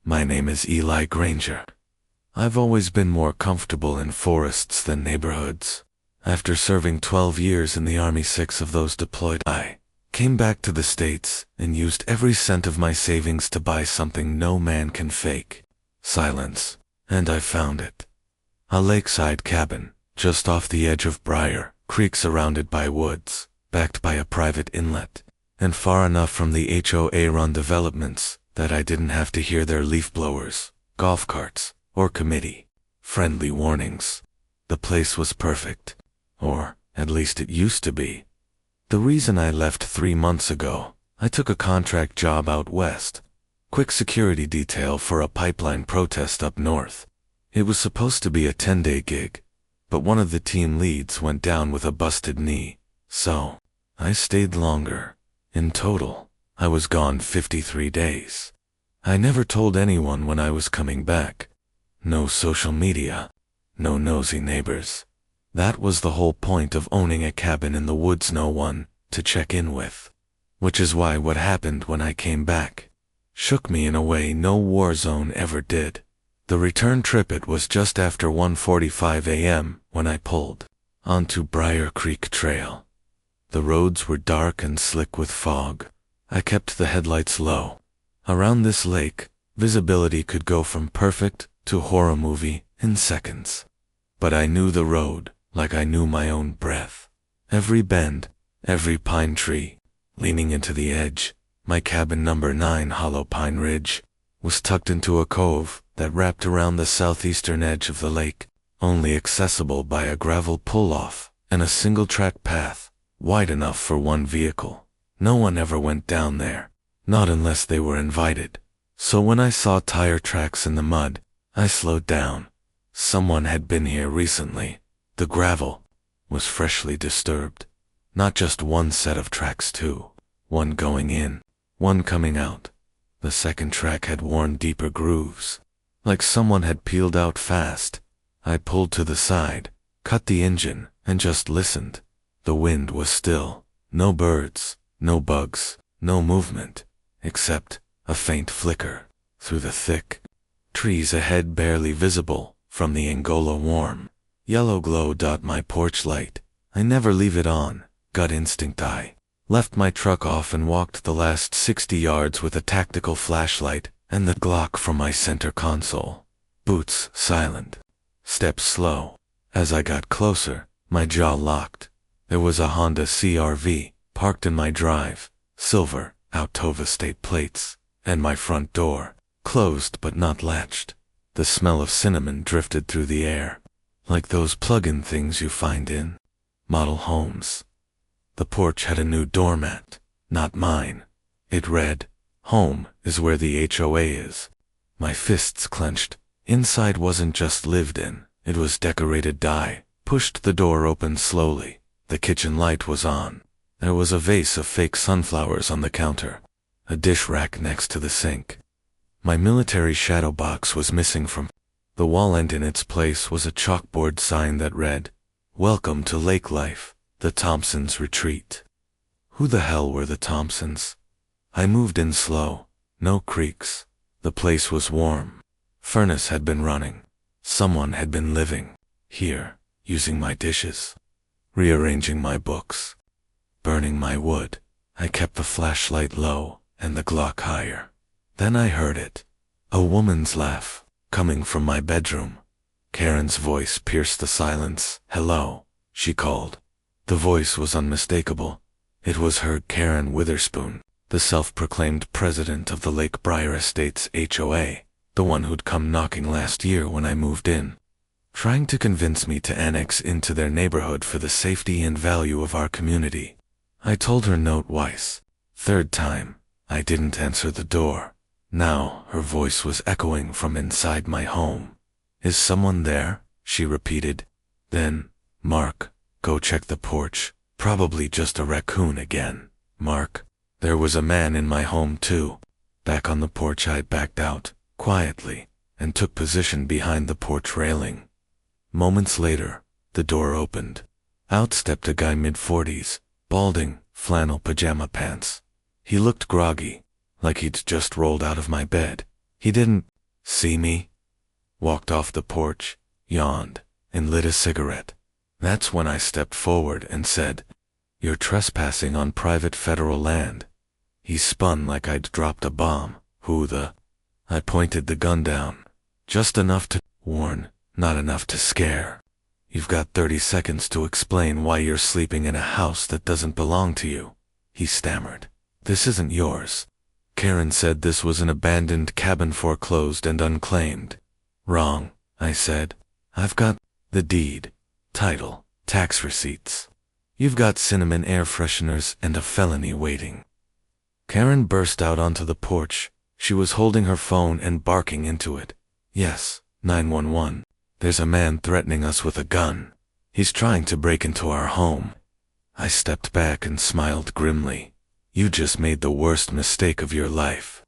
My name is Eli Granger. I've always been more comfortable in forests than neighborhoods. After serving 12 years in the Army, 6 of those deployed, I came back to the States and used every cent of my savings to buy something no man can fake: silence. And I found it. A lakeside cabin, just off the edge of Briar Creek, surrounded by woods, backed by a private inlet, and far enough from the HOA-run developments that I didn't have to hear their leaf blowers, golf carts, or committee-friendly warnings. The place was perfect. Or, at least it used to be. The reason I left 3 months ago: I took a contract job out west. Quick security detail for a pipeline protest up north. It was supposed to be a 10-day gig, but one of the team leads went down with a busted knee, so I stayed longer. In total, I was gone 53 days. I never told anyone when I was coming back. No social media, no nosy neighbors. That was the whole point of owning a cabin in the woods: no one to check in with. Which is why what happened when I came back shook me in a way no war zone ever did. The return trip, it was just after 1:45 a.m. when I pulled onto Briar Creek Trail. The roads were dark and slick with fog. I kept the headlights low. Around this lake, visibility could go from perfect to horror movie in seconds. But I knew the road like I knew my own breath. Every bend, every pine tree, leaning into the edge. My cabin, number 9 Hollow Pine Ridge, was tucked into a cove that wrapped around the southeastern edge of the lake, only accessible by a gravel pull-off and a single-track path, wide enough for one vehicle. No one ever went down there, not unless they were invited. So when I saw tire tracks in the mud, I slowed down. Someone had been here recently. The gravel was freshly disturbed. Not just one set of tracks too. One going in, one coming out. The second track had worn deeper grooves, like someone had peeled out fast. I pulled to the side, cut the engine, and just listened. The wind was still. No birds, no bugs, no movement, except a faint flicker through the thick trees ahead, barely visible from the Angola warm yellow glow. My porch light, I never leave it on. Gut instinct, I left my truck off and walked the last 60 yards with a tactical flashlight and the Glock from my center console. Boots silent, steps slow. As I got closer, my jaw locked. There was a Honda CR-V parked in my drive, silver Altova state plates, and my front door closed but not latched. The smell of cinnamon drifted through the air, like those plug-in things you find in model homes. The porch had a new doormat, not mine. It read, "Home is where the HOA is." My fists clenched. Inside wasn't just lived in, it was decorated. I pushed the door open slowly. The kitchen light was on. There was a vase of fake sunflowers on the counter, a dish rack next to the sink. My military shadow box was missing from the wall, and in its place was a chalkboard sign that read, "Welcome to Lake Life, the Thompsons Retreat." Who the hell were the Thompsons? I moved in slow. No creaks. The place was warm. Furnace had been running. Someone had been living here, using my dishes, rearranging my books, burning my wood. I kept the flashlight low and the Glock higher. Then I heard it. A woman's laugh, coming from my bedroom. Karen's voice pierced the silence. "Hello," she called. The voice was unmistakable. It was her, Karen Witherspoon, the self-proclaimed president of the Lake Briar Estates HOA, the one who'd come knocking last year when I moved in, trying to convince me to annex into their neighborhood for the safety and value of our community. I told her no twice. Third time, I didn't answer the door. Now her voice was echoing from inside my home. "Is someone there?" she repeated. Then, "Mark, go check the porch. Probably just a raccoon again." Mark. There was a man in my home too. Back on the porch, I backed out, quietly, and took position behind the porch railing. Moments later, the door opened. Out stepped a guy mid-40s, balding, flannel pajama pants. He looked groggy, like he'd just rolled out of my bed. He didn't See me? Walked off the porch, yawned, and lit a cigarette. That's when I stepped forward and said, "You're trespassing on private federal land." He spun like I'd dropped a bomb. Who the? I pointed the gun down. Just enough to warn, not enough to scare. You've got 30 seconds to explain why you're sleeping in a house that doesn't belong to you. He stammered. This isn't yours. Karen said this was an abandoned cabin, foreclosed and unclaimed. Wrong, I said. I've got the deed, title, tax receipts. You've got cinnamon air fresheners and a felony waiting. Karen burst out onto the porch. She was holding her phone and barking into it. Yes, 911. There's a man threatening us with a gun. He's trying to break into our home. I stepped back and smiled grimly. You just made the worst mistake of your life.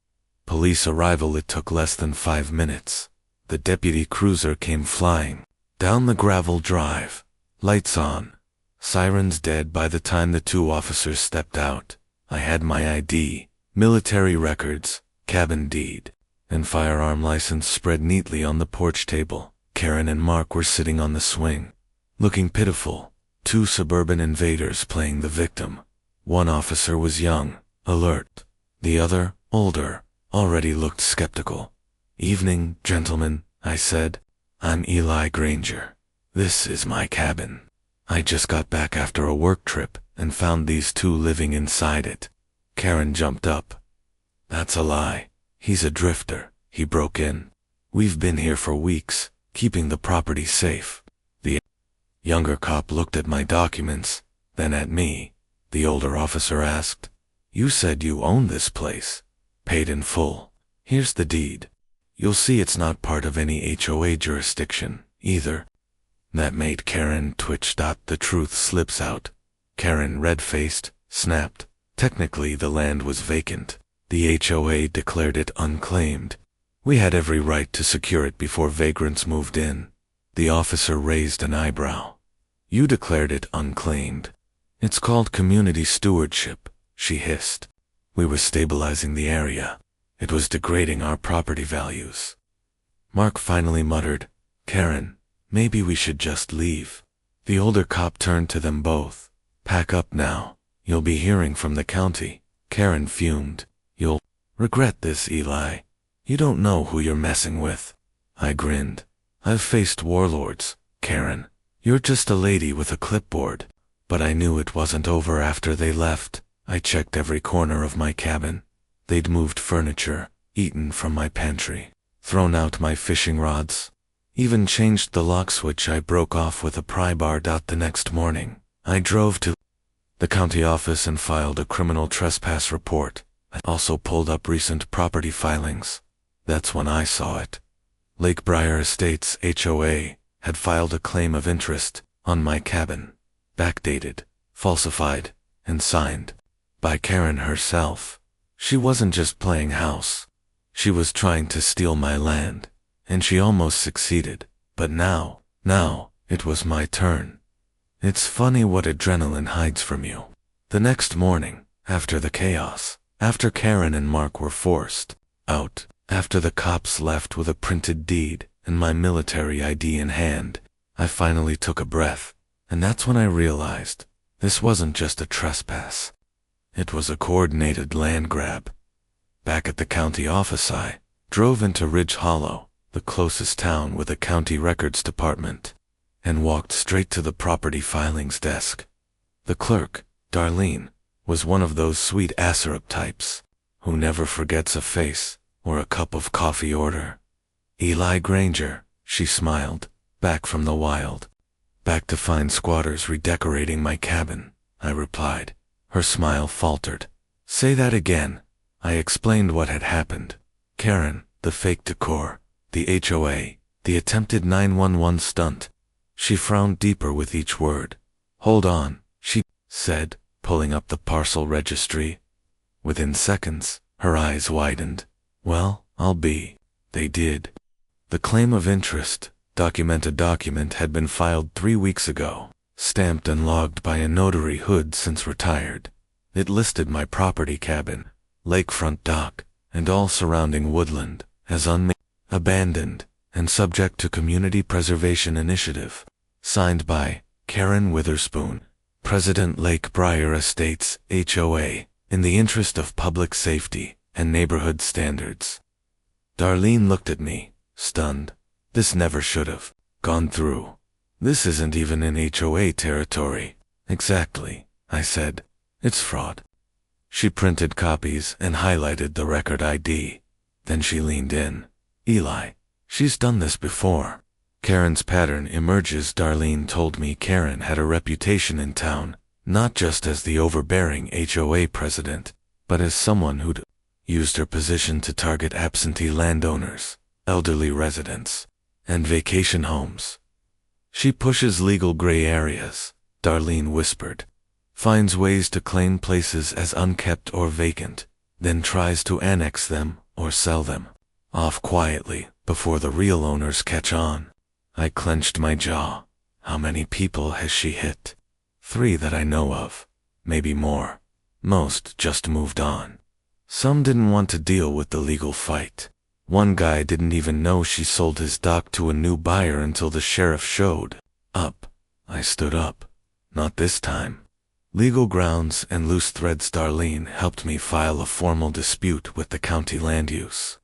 Police arrival, it took less than 5 minutes. The deputy cruiser came flying down the gravel drive. Lights on. Sirens dead by the time the 2 officers stepped out. I had my ID, military records, cabin deed, and firearm license spread neatly on the porch table. Karen and Mark were sitting on the swing, looking pitiful. 2 suburban invaders playing the victim. One officer was young, alert. The other, older, already looked skeptical. Evening, gentlemen, I said. I'm Eli Granger. This is my cabin. I just got back after a work trip and found these 2 living inside it. Karen jumped up. That's a lie. He's a drifter. He broke in. We've been here for weeks, keeping the property safe. The younger cop looked at my documents, then at me. The older officer asked, "You said you own this place. Paid in full. Here's the deed. You'll see it's not part of any HOA jurisdiction, either." That made Karen twitch. The truth slips out. Karen, red-faced, snapped. Technically the land was vacant. The HOA declared it unclaimed. We had every right to secure it before vagrants moved in. The officer raised an eyebrow. You declared it unclaimed. It's called community stewardship, she hissed. We were stabilizing the area. It was degrading our property values. Mark finally muttered, "Karen, maybe we should just leave." The older cop turned to them both. "Pack up now. You'll be hearing from the county." Karen fumed. "You'll regret this, Eli. You don't know who you're messing with." I grinned. "I've faced warlords, Karen. You're just a lady with a clipboard." But I knew it wasn't over after they left. I checked every corner of my cabin. They'd moved furniture, eaten from my pantry, thrown out my fishing rods, even changed the lock switch I broke off with a pry bar. The next morning, I drove to the county office and filed a criminal trespass report. I also pulled up recent property filings. That's when I saw it. Lakebriar Estates HOA had filed a claim of interest on my cabin. Backdated, falsified, and signed by Karen herself. She wasn't just playing house. She was trying to steal my land, and she almost succeeded. But now it was my turn. It's funny what adrenaline hides from you. The next morning, after the chaos, after Karen and Mark were forced out, after the cops left with a printed deed and my military ID in hand, I finally took a breath. And that's when I realized this wasn't just a trespass. It was a coordinated land grab. Back at the county office, I drove into Ridge Hollow, the closest town with a county records department, and walked straight to the property filings desk. The clerk, Darlene, was one of those sweet Asarup types who never forgets a face or a cup of coffee order. "Eli Granger," she smiled, "back from the wild." "Back to find squatters redecorating my cabin," I replied. Her smile faltered. "Say that again." I explained what had happened. Karen, the fake decor, the HOA, the attempted 911 stunt. She frowned deeper with each word. "Hold on," she said, pulling up the parcel registry. Within seconds, her eyes widened. "Well, I'll be." They did. The claim of interest, document had been filed 3 weeks ago, stamped and logged by a notary who'd since retired. It listed my property cabin, lakefront dock, and all surrounding woodland as unmade. abandoned, and subject to Community Preservation Initiative. Signed by Karen Witherspoon, President Lakebriar Estates, HOA, in the interest of public safety and neighborhood standards. Darlene looked at me, stunned. This never should have gone through. This isn't even in HOA territory. Exactly, I said. It's fraud. She printed copies and highlighted the record ID. Then she leaned in. Eli, she's done this before. Karen's pattern emerges. Darlene told me Karen had a reputation in town, not just as the overbearing HOA president, but as someone who'd used her position to target absentee landowners, elderly residents, and vacation homes. She pushes legal gray areas, Darlene whispered, finds ways to claim places as unkept or vacant, then tries to annex them or sell them off quietly before the real owners catch on. I clenched my jaw. How many people has she hit? 3 that I know of, maybe more. Most just moved on. Some didn't want to deal with the legal fight. One guy didn't even know she sold his dock to a new buyer until the sheriff showed up. I stood up. Not this time. Legal grounds and loose threads. Darlene helped me file a formal dispute with the county land use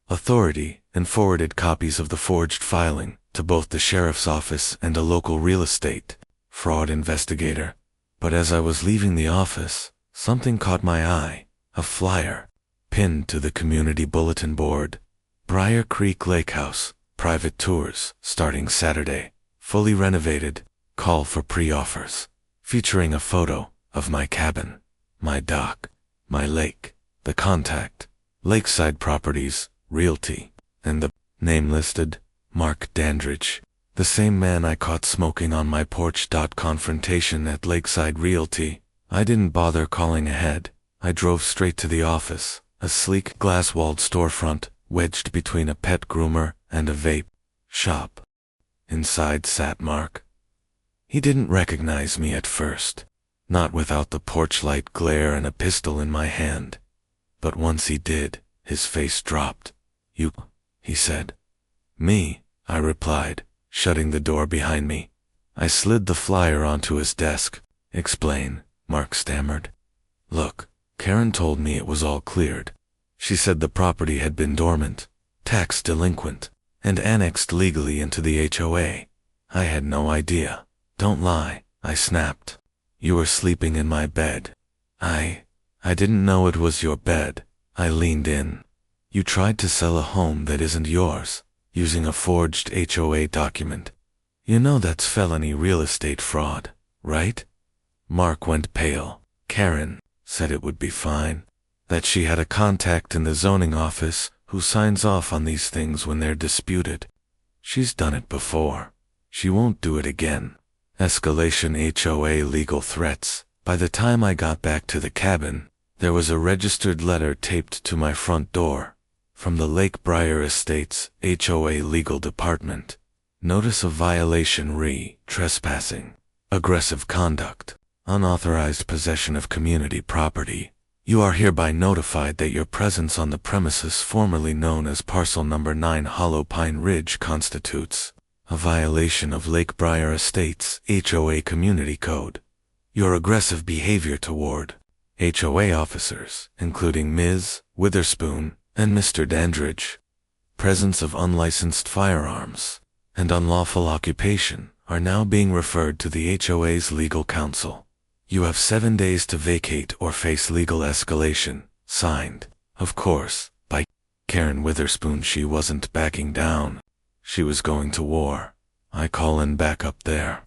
authority and forwarded copies of the forged filing to both the sheriff's office and a local real estate fraud investigator. But as I was leaving the office, something caught my eye. A flyer pinned to the community bulletin board. Briar Creek Lakehouse, private tours, starting Saturday, fully renovated, call for pre-offers, featuring a photo of my cabin, my dock, my lake, the contact, Lakeside Properties, Realty, and the name listed, Mark Dandridge, the same man I caught smoking on my porch. Confrontation at Lakeside Realty. I didn't bother calling ahead. I drove straight to the office, a sleek glass-walled storefront wedged between a pet groomer and a vape shop. Inside sat Mark. He didn't recognize me at first, not without the porch light glare and a pistol in my hand. But once he did, his face dropped. You, he said. Me, I replied, shutting the door behind me. I slid the flyer onto his desk. Explain, Mark stammered. Look, Karen told me it was all cleared. She said the property had been dormant, tax delinquent, and annexed legally into the HOA. I had no idea. Don't lie, I snapped. You were sleeping in my bed. I didn't know it was your bed. I leaned in. You tried to sell a home that isn't yours, using a forged HOA document. You know that's felony real estate fraud, right? Mark went pale. Karen said it would be fine, that she had a contact in the zoning office who signs off on these things when they're disputed. She's done it before. She won't do it again. Escalation HOA legal threats. By the time I got back to the cabin, there was a registered letter taped to my front door from the Lakebriar Estates HOA legal department. Notice of violation trespassing, aggressive conduct, unauthorized possession of community property. You are hereby notified that your presence on the premises formerly known as Parcel Number 9 Hollow Pine Ridge constitutes a violation of Lakebriar Estates HOA Community Code. Your aggressive behavior toward HOA officers, including Ms. Witherspoon and Mr. Dandridge, presence of unlicensed firearms, and unlawful occupation are now being referred to the HOA's legal counsel. You have 7 days to vacate or face legal escalation. Signed, of course, by Karen Witherspoon. She wasn't backing down. She was going to war. I call in back up there.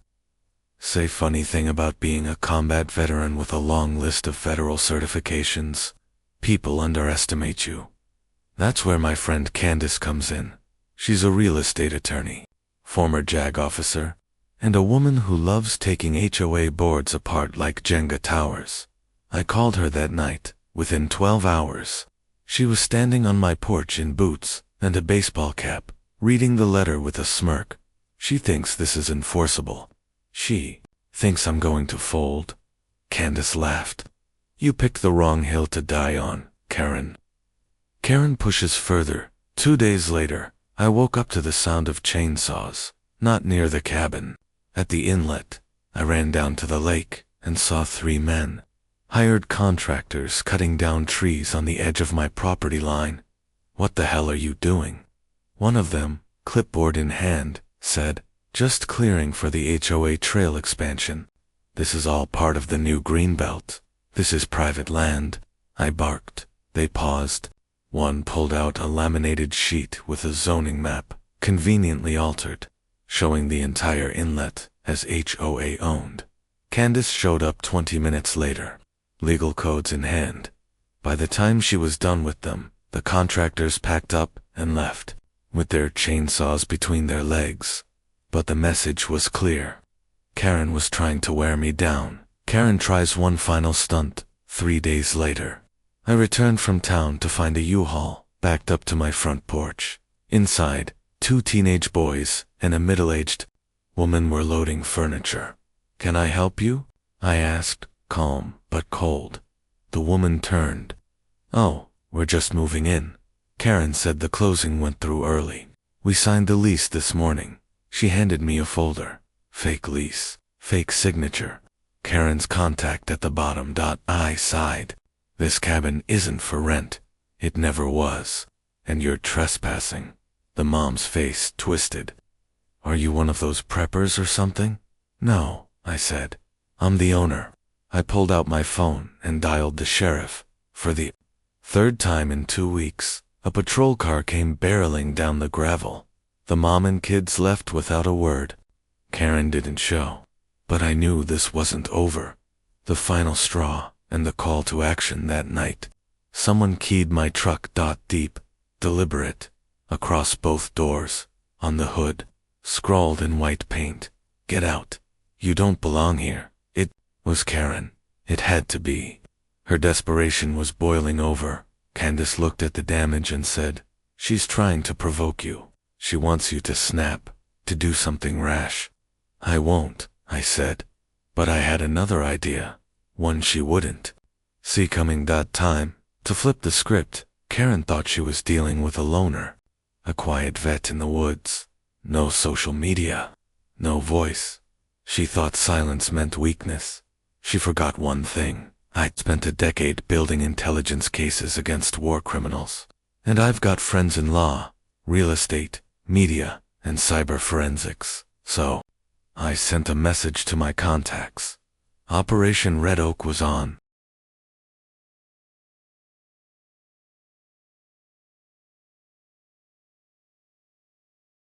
Say funny thing about being a combat veteran with a long list of federal certifications. People underestimate you. That's where my friend Candace comes in. She's a real estate attorney, former JAG officer, and a woman who loves taking HOA boards apart like Jenga towers. I called her that night. Within 12 hours, she was standing on my porch in boots and a baseball cap, reading the letter with a smirk. She thinks this is enforceable. She thinks I'm going to fold. Candace laughed. You picked the wrong hill to die on, Karen. Karen pushes further. 2 days later, I woke up to the sound of chainsaws, not near the cabin. At the inlet, I ran down to the lake and saw 3 men, hired contractors, cutting down trees on the edge of my property line. "What the hell are you doing?" One of them, clipboard in hand, said, "Just clearing for the HOA trail expansion. This is all part of the new greenbelt. This is private land." I barked. They paused. One pulled out a laminated sheet with a zoning map, conveniently altered, showing the entire inlet as HOA owned. Candace showed up 20 minutes later, legal codes in hand. By the time she was done with them, the contractors packed up and left, with their chainsaws between their legs. But the message was clear. Karen was trying to wear me down. Karen tries one final stunt. 3 days later, I returned from town to find a U-Haul backed up to my front porch. Inside, 2 teenage boys and a middle-aged woman were loading furniture. "Can I help you?" I asked, calm but cold. The woman turned. "Oh, we're just moving in." Karen said the closing went through early. "We signed the lease this morning." She handed me a folder. Fake lease, fake signature, Karen's contact at the bottom. I sighed. "This cabin isn't for rent. It never was. And you're trespassing." The mom's face twisted. "Are you one of those preppers or something?" "No," I said. "I'm the owner." I pulled out my phone and dialed the sheriff. For the 3rd time in 2 weeks, a patrol car came barreling down the gravel. The mom and kids left without a word. Karen didn't show. But I knew this wasn't over. The final straw, and the call to action that night. Someone keyed my truck. Deep, deliberate, across both doors, on the hood, scrawled in white paint, "Get out. You don't belong here." It was Karen. It had to be. Her desperation was boiling over. Candace looked at the damage and said, "She's trying to provoke you. She wants you to snap, to do something rash." "I won't," I said. But I had another idea. One she wouldn't see coming. Time to flip the script. Karen thought she was dealing with a loner, a quiet vet in the woods. No social media, no voice. She thought silence meant weakness. She forgot one thing. I'd spent a decade building intelligence cases against war criminals. And I've got friends in law, real estate, media, and cyber forensics. So I sent a message to my contacts. Operation Red Oak was on.